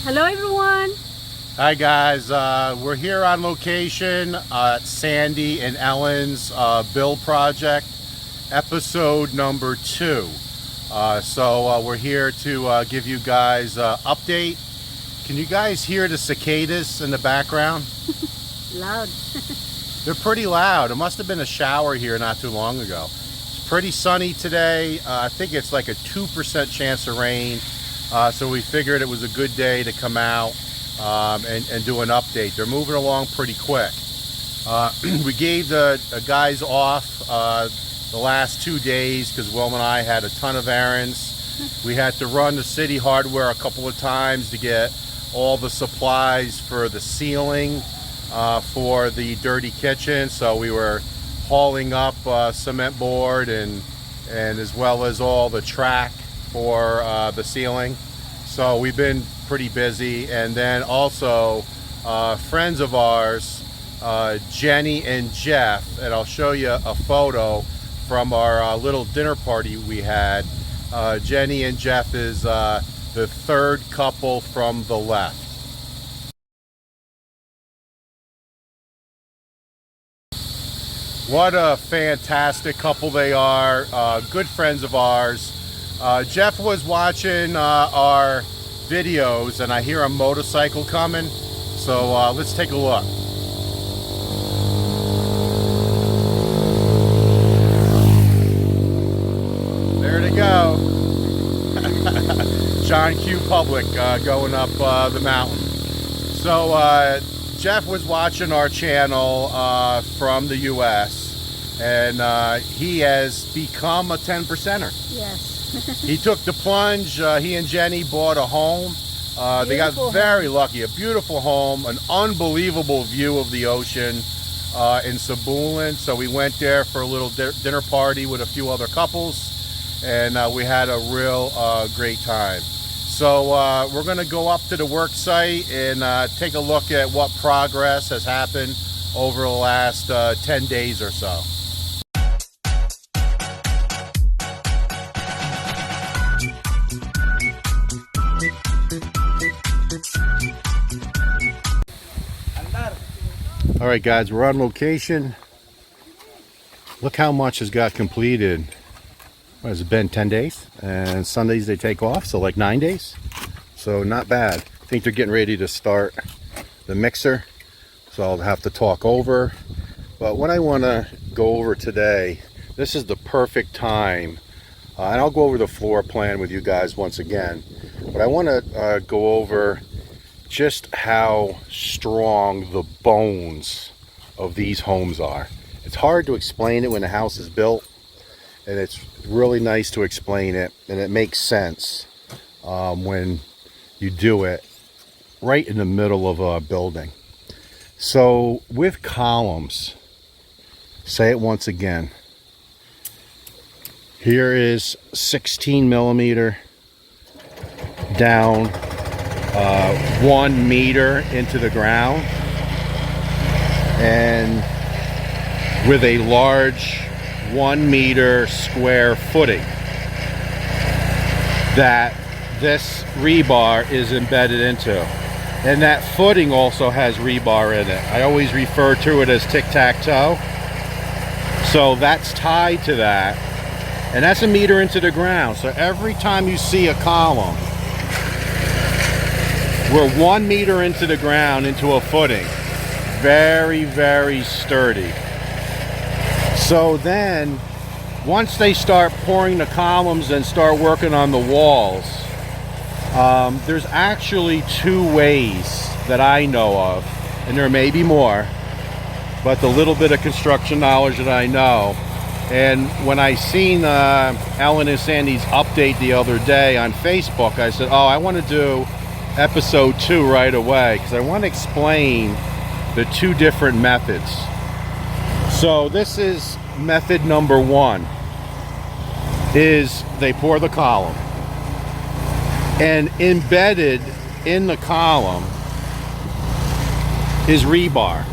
Hello everyone. Hi guys, we're here on location at Sandy and Ellen's build project, episode number 2. So we're here to give you guys an update. Can you guys hear the cicadas in the background? Loud. They're pretty loud. It must have been a shower here not too long ago. It's pretty sunny today. I think it's like a 2% chance of rain. So we figured it was a good day to come out and do an update. They're moving along pretty quick. We gave the guys off the last 2 days because Wilma and I had a ton of errands. We had to run to City Hardware a couple of times to get all the supplies for the ceiling for the dirty kitchen. So we were hauling up cement board and as well as all the track for the ceiling. So we've been pretty busy. And then also friends of ours, Jenny and Jeff, and I'll show you a photo from our little dinner party we had. Jenny and Jeff is the third couple from the left. What a fantastic couple they are, good friends of ours. Jeff was watching our videos and I hear a motorcycle coming, so let's take a look. There they go. John Q. Public going up the mountain. So Jeff was watching our channel from the US and he has become a 10%er. Yes. He took the plunge. He and Jenny bought a home. They got very lucky. A beautiful home, an unbelievable view of the ocean in Sabulin. So we went there for a little dinner party with a few other couples, and we had a real great time. So we're going to go up to the work site and take a look at what progress has happened over the last 10 days or so. All right, guys, we're on location. Look how much has got completed. What has it been, 10 days? And Sundays they take off, so like 9 days. So not bad. I think they're getting ready to start the mixer, so I'll have to talk over. But what I want to go over today, this is the perfect time, and I'll go over the floor plan with you guys once again. But I want to go over just how strong the bones of these homes are. It's hard to explain it when a house is built, and it's really nice to explain it, and it makes sense when you do it right in the middle of a building. So with columns, say it once again, here is 16 millimeter down 1 meter into the ground, and with a large 1 meter square footing that this rebar is embedded into, and that footing also has rebar in it. I always refer to it as tic-tac-toe. So that's tied to that, and that's 1 meter into the ground. So every time you see a column, we're 1 meter into the ground, into a footing. Very, very sturdy. So then, once they start pouring the columns and start working on the walls, there's actually 2 ways that I know of, and there may be more, but the little bit of construction knowledge that I know. And when I seen Ellen and Sandy's update the other day on Facebook, I said, oh, I want to do episode 2 right away because I want to explain the 2 different methods. So this is method number 1, is they pour the column, and embedded in the column is rebar.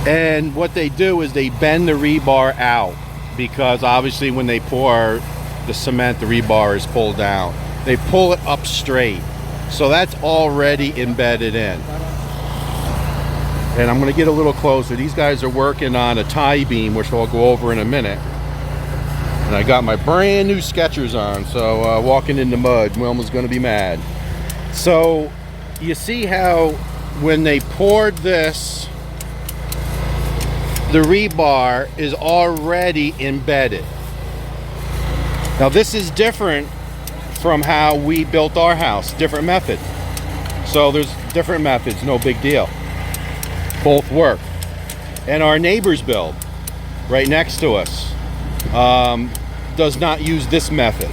And what they do is they bend the rebar out, because obviously when they pour the cement, the rebar is pulled down. They pull it up straight. So that's already embedded in. And I'm going to get a little closer. These guys are working on a tie beam, which I'll go over in a minute. And I got my brand new Skechers on, so walking in the mud, Wilma's going to be mad. So you see how when they poured this, the rebar is already embedded. Now this is different from how we built our house, different method. So there's different methods, no big deal. Both work. And our neighbor's build, right next to us, does not use this method.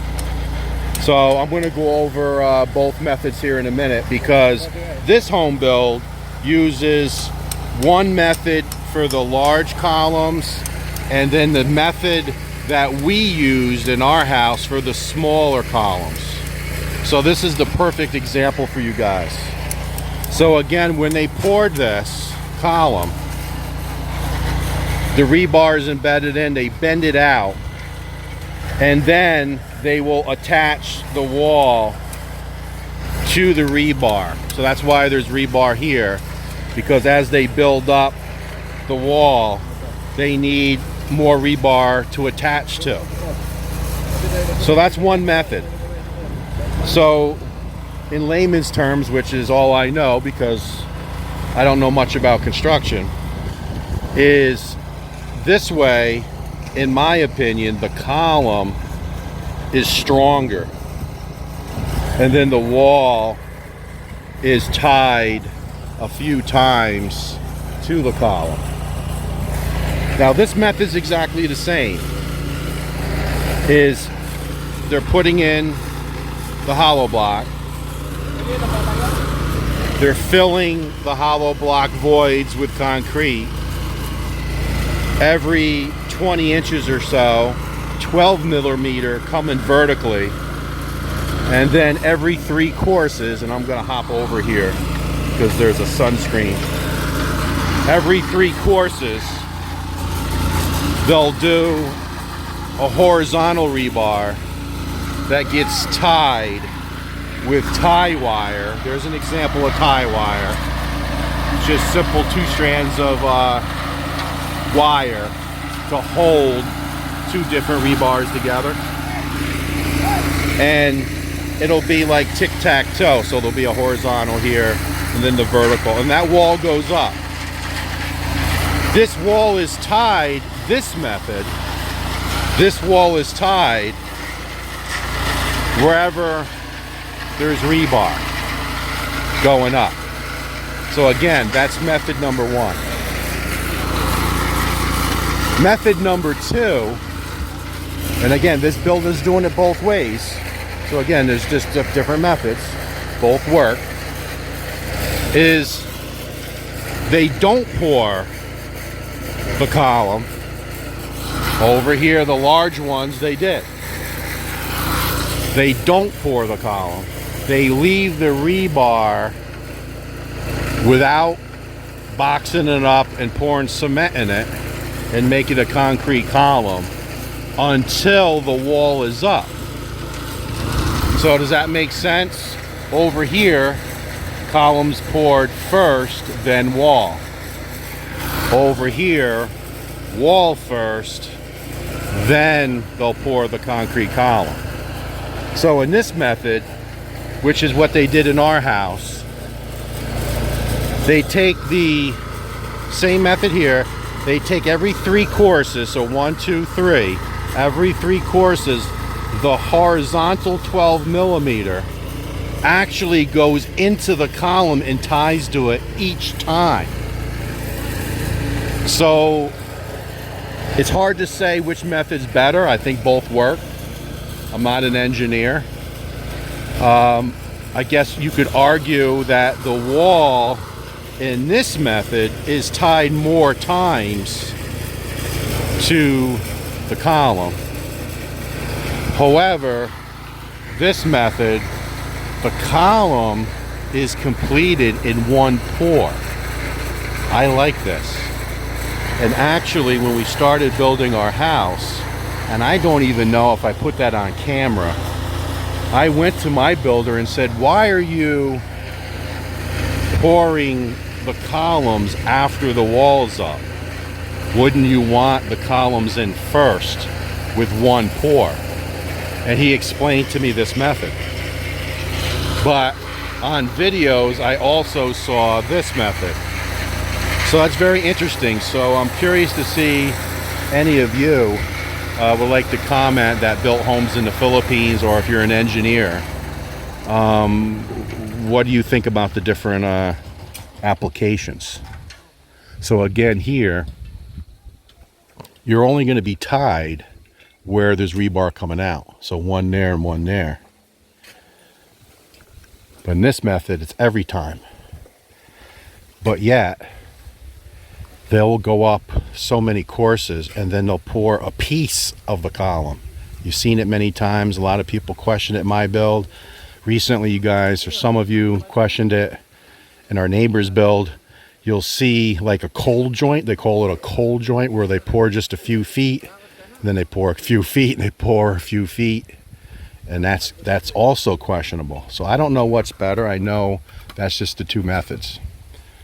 So I'm going to go over both methods here in a minute, because this home build uses one method for the large columns and then the method that we used in our house for the smaller columns. So this is the perfect example for you guys. So again, when they poured this column, the rebar is embedded in, they bend it out, and then they will attach the wall to the rebar. So that's why there's rebar here, because as they build up the wall, they need more rebar to attach to. So that's one method. So in layman's terms, which is all I know because I don't know much about construction, is this way, in my opinion, the column is stronger, and then the wall is tied a few times to the column. Now this method is exactly the same. Is they're putting in the hollow block, they're filling the hollow block voids with concrete. Every 20 inches or so, 12 millimeter coming vertically, and then every 3 courses, and I'm going to hop over here because there's a sunscreen. Every 3 courses, they'll do a horizontal rebar that gets tied with tie wire. There's an example of tie wire. Just simple 2 strands of wire to hold 2 different rebars together. And it'll be like tic-tac-toe. So there'll be a horizontal here and then the vertical. And that wall goes up. This wall is tied, this method, this wall is tied wherever there's rebar going up. So again, that's method number 1. Method number 2, and again, this builder's doing it both ways. So again, there's just different methods, both work, is they don't pour the column. Over here, the large ones, they did. They don't pour the column. They leave the rebar without boxing it up and pouring cement in it and make it a concrete column until the wall is up. So does that make sense? Over here, columns poured first, then wall. Over here, wall first, then they'll pour the concrete column. So in this method, which is what they did in our house, they take the same method here, they take every 3 courses, so 1, 2, 3, every 3 courses, the horizontal 12 millimeter actually goes into the column and ties to it each time. So it's hard to say which method's better. I think both work. I'm not an engineer. I guess you could argue that the wall in this method is tied more times to the column. However, this method, the column is completed in one pour. I like this. And actually, when we started building our house, and I don't even know if I put that on camera, I went to my builder and said, why are you pouring the columns after the wall's up? Wouldn't you want the columns in first with one pour? And he explained to me this method. But on videos, I also saw this method. So that's very interesting. So I'm curious to see any of you would like to comment that built homes in the Philippines, or if you're an engineer, what do you think about the different applications? So again, here, you're only going to be tied where there's rebar coming out. So one there and one there. But in this method, it's every time. But yet, they'll go up so many courses and then they'll pour a piece of the column. You've seen it many times. A lot of people question it in my build. Recently, you guys, or some of you questioned it in our neighbor's build. You'll see like a cold joint. They call it a cold joint, where they pour just a few feet, and then they pour a few feet, and they pour a few feet. And that's also questionable. So I don't know what's better. I know that's just the two methods.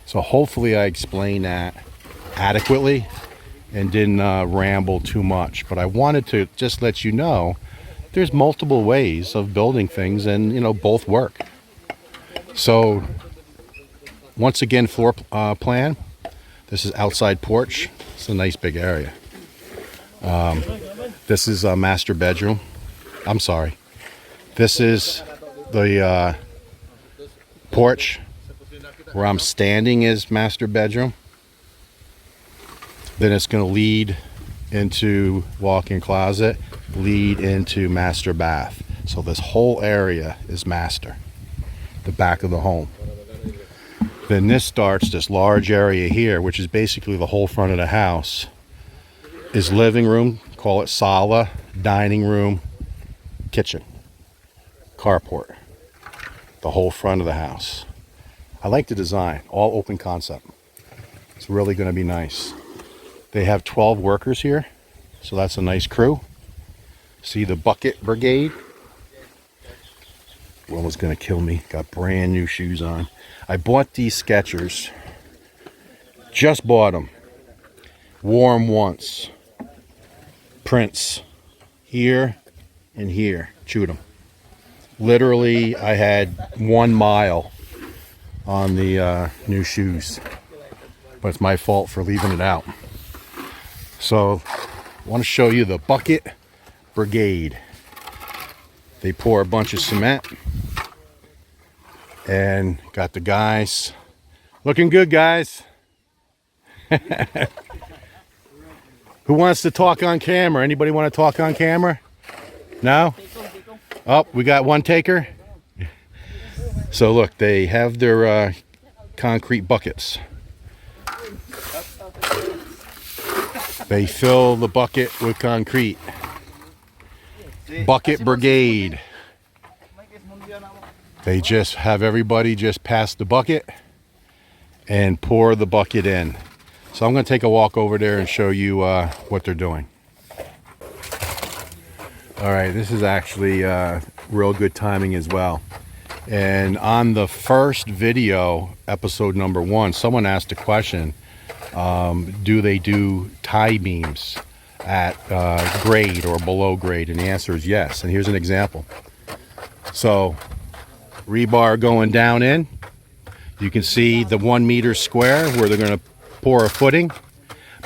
So hopefully I explained that adequately and didn't ramble too much. But I wanted to just let you know there's multiple ways of building things, and you know, both work. So once again, floor plan. This is outside porch. It's a nice big area. This is a master bedroom. I'm sorry. This is the porch where I'm standing is master bedroom. Then it's going to lead into walk-in closet, lead into master bath. So this whole area is master, the back of the home. Then this starts, this large area here, which is basically the whole front of the house, is living room, call it sala, dining room, kitchen, carport, the whole front of the house. I like the design, all open concept. It's really going to be nice. They have 12 workers here, so that's a nice crew. See the bucket brigade? One was going to kill me. Got brand new shoes on. I bought these Skechers. Just bought them. Wore them once. Prints here and here. Chewed them. Literally, I had 1 mile on the new shoes. But it's my fault for leaving it out. So, I want to show you the bucket brigade. They pour a bunch of cement. And got the guys looking good, guys. Who wants to talk on camera? Anybody want to talk on camera? No? Oh, we got one taker. So look, they have their concrete buckets. They fill the bucket with concrete. Bucket brigade. They just have everybody just pass the bucket and pour the bucket in. So I'm going to take a walk over there and show you what they're doing. All right, this is actually real good timing as well. And on the first video, episode number 1, someone asked a question, do they do tie beams at grade or below grade? And the answer is yes. And here's an example. So rebar going down in. You can see the 1 meter square where they're going to pour a footing.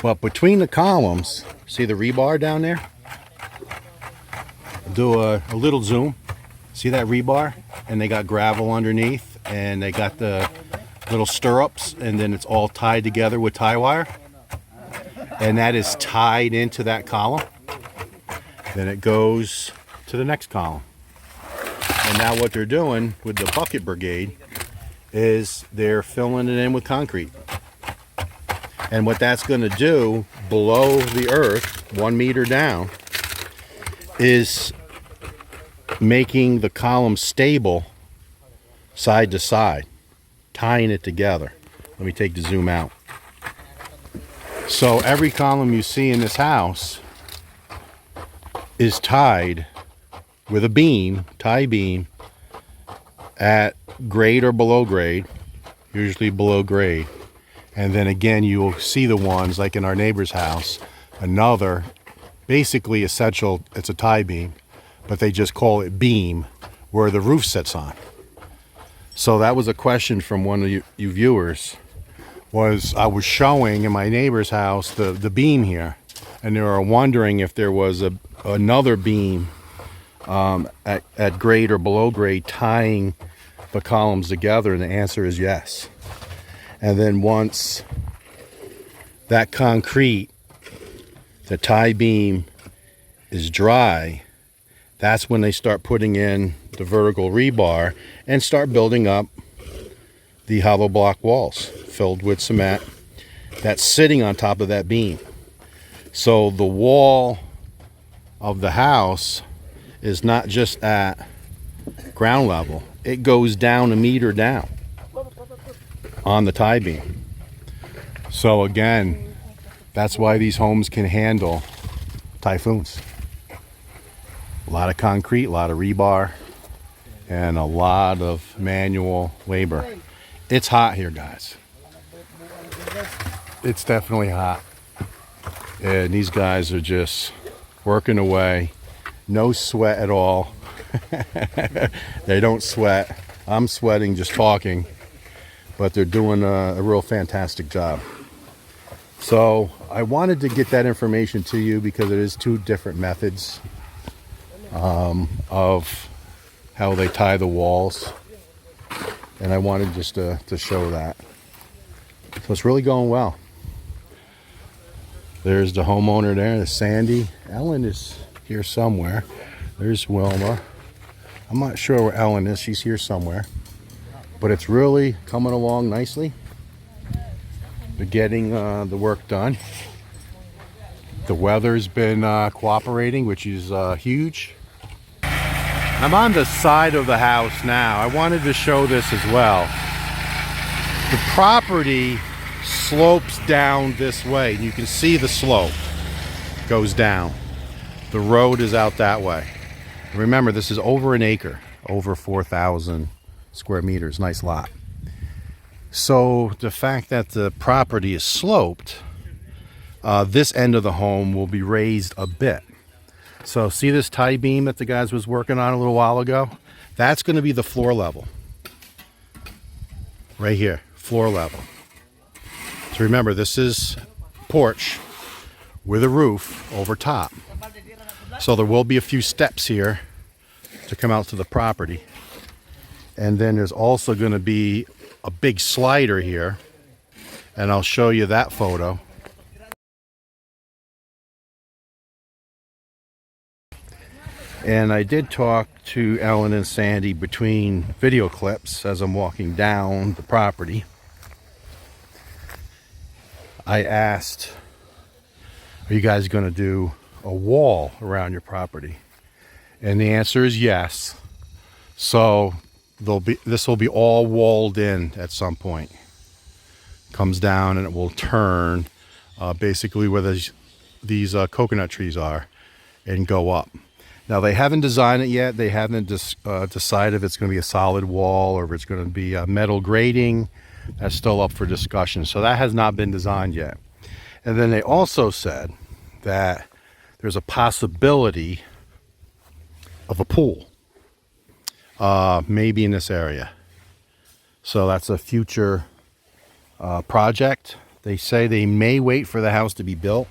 But between the columns, see the rebar down there? Do a little zoom. See that rebar? And they got gravel underneath, and they got the little stirrups, and then it's all tied together with tie wire. And that is tied into that column. Then it goes to the next column. And now what they're doing with the bucket brigade is they're filling it in with concrete. And what that's going to do below the earth, 1 meter down, is making the column stable side to side, tying it together. Let me take the zoom out. So every column you see in this house is tied with a beam, tie beam, at grade or below grade, usually below grade. And then again, you will see the ones like in our neighbor's house, another, basically essential, it's a tie beam, but they just call it beam, where the roof sits on. So that was a question from one of you viewers, was I was showing in my neighbor's house the beam here, and they were wondering if there was another beam at grade or below grade tying the columns together, and the answer is yes. And then once that concrete, the tie beam, is dry, that's when they start putting in the vertical rebar and start building up the hollow block walls filled with cement that's sitting on top of that beam. So the wall of the house is not just at ground level, it goes down a meter down on the tie beam. So again, that's why these homes can handle typhoons. A lot of concrete, a lot of rebar, and a lot of manual labor. It's hot here, guys. It's definitely hot. And these guys are just working away. No sweat at all. They don't sweat. I'm sweating just talking. But they're doing a real fantastic job. So I wanted to get that information to you because it is two different methods of how they tie the walls. And I wanted just to show that. So it's really going well. There's the homeowner there, there's Sandy. Ellen is here somewhere. There's Wilma. I'm not sure where Ellen is. She's here somewhere. But it's really coming along nicely. They're getting the work done. The weather's been cooperating, which is huge. I'm on the side of the house now. I wanted to show this as well. The property slopes down this way. You can see the slope goes down. The road is out that way. Remember, this is over an acre, over 4,000 square meters. Nice lot. So the fact that the property is sloped, this end of the home will be raised a bit. So see this tie beam that the guys was working on a little while ago? That's going to be the floor level. Right here, floor level. So remember, this is porch with a roof over top. So there will be a few steps here to come out to the property. And then there's also going to be a big slider here. And I'll show you that photo. And I did talk to Ellen and Sandy between video clips as I'm walking down the property. I asked, are you guys going to do a wall around your property? And the answer is yes. So this will be all walled in at some point. Comes down and it will turn basically where these coconut trees are and go up. Now they haven't designed it yet. They haven't decided if it's going to be a solid wall or if it's going to be a metal grating. That's still up for discussion. So that has not been designed yet. And then they also said that there's a possibility of a pool, maybe in this area. So that's a future project. They say they may wait for the house to be built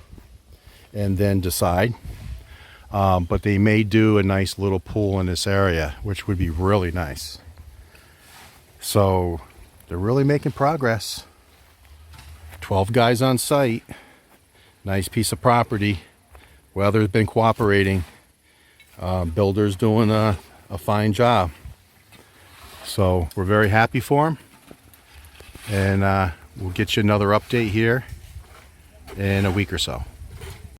and then decide. But they may do a nice little pool in this area, which would be really nice. So they're really making progress. 12 guys on site. Nice piece of property. Weather's been cooperating. Builder's doing a fine job. So we're very happy for them. And we'll get you another update here in a week or so.